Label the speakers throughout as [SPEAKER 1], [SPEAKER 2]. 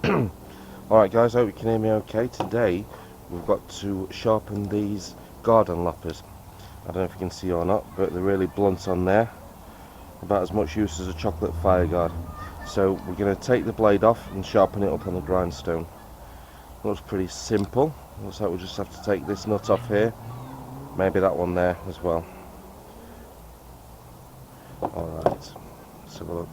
[SPEAKER 1] Alright guys, hope you can hear me okay. Today we've got to sharpen these garden loppers. I don't know if you can see or not, but they're really blunt on there. About as much use as a chocolate fire guard. So we're going to take the blade off and sharpen it up on the grindstone. Looks pretty simple. Looks like we'll just have to take this nut off here. Maybe that one there as well. Alright, let's have a look.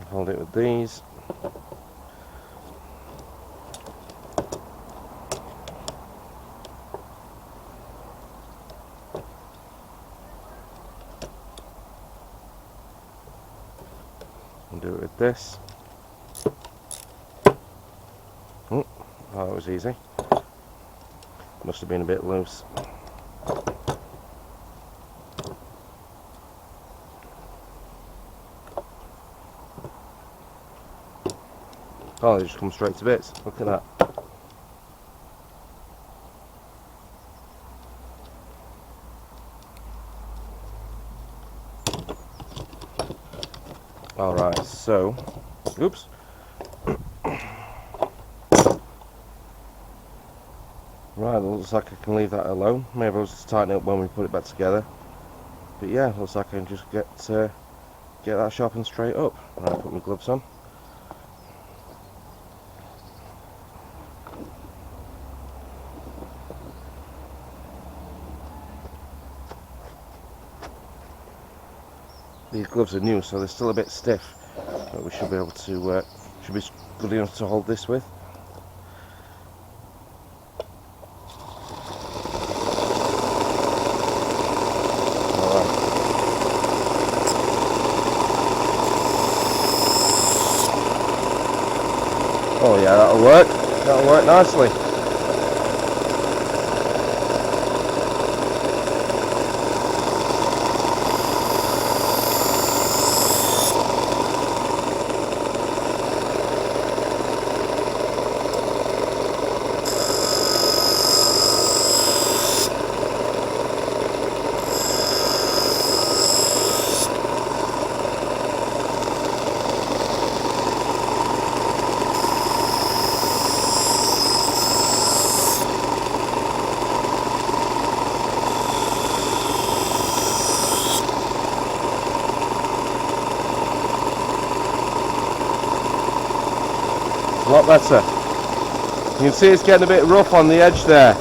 [SPEAKER 1] Hold it with these. And do it with this. Oh, that was easy. Must have been a bit loose. Oh, they just come straight to bits. Look at that. Alright, so, oops. Right, looks like I can leave that alone. Maybe I'll just tighten it up when we put it back together. But yeah, looks like I can just get that sharpened straight up. Right, put my gloves on. These gloves are new, so they're still a bit stiff, but we should be able to, should be good enough to hold this with. Alright. Oh yeah, that'll work. That'll work nicely. A lot better. You can see it's getting a bit rough on the edge there,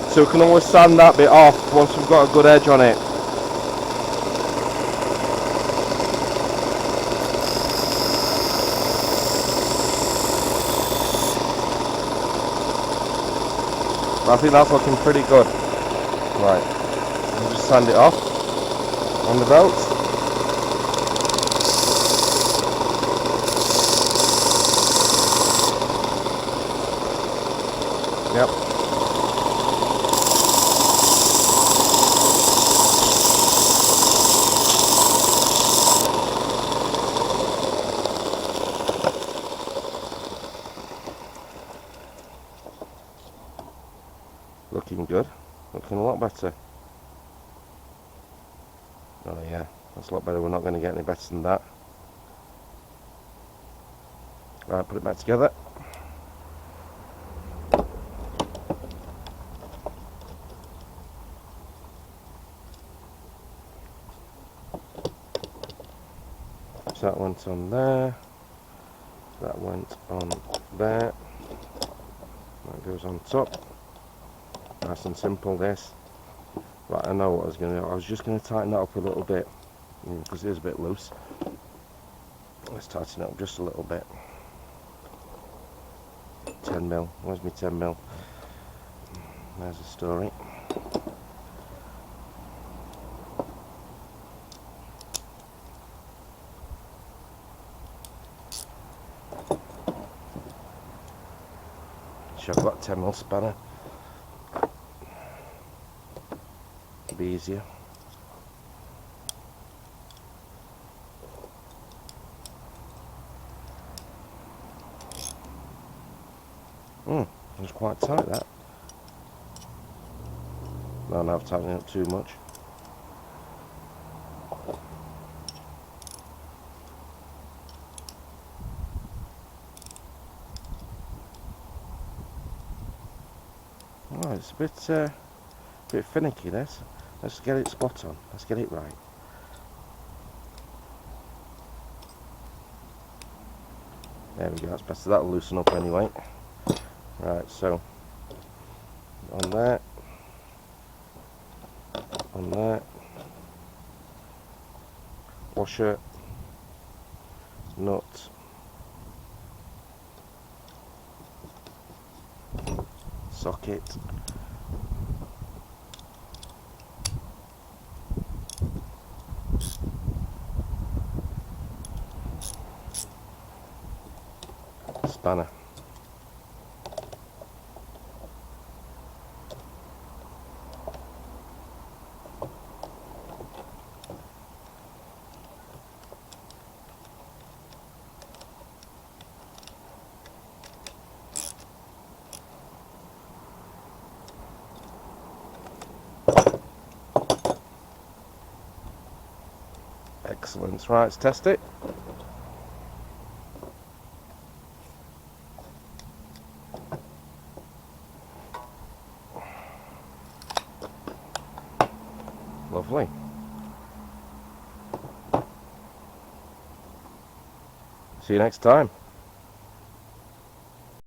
[SPEAKER 1] so we can always sand that bit off once we've got a good edge on it. I think that's looking pretty good. Right, we'll just sand it off on the belt. Yep. Looking good. Looking a lot better. Oh yeah, that's a lot better. We're not going to get any better than that. Right, put it back together. So that went on there. That went on there. That goes on top. Nice and simple, this. Right, I know what I was going to do. I was just going to tighten that up a little bit because it is a bit loose. Let's tighten it up just a little bit. 10mm. Where's my 10mm? There's the story. Should have got 10mm spanner. It'll be easier. It was quite tight, that. Now I've tightened it up too much. Oh, it's a bit finicky this. Let's get it spot on. Let's get it right. There we go, that's better. That'll loosen up anyway. Right, so on there, on there, washer, nut, socket, spanner. Excellent. Right, let's test it. Lovely. See you next time.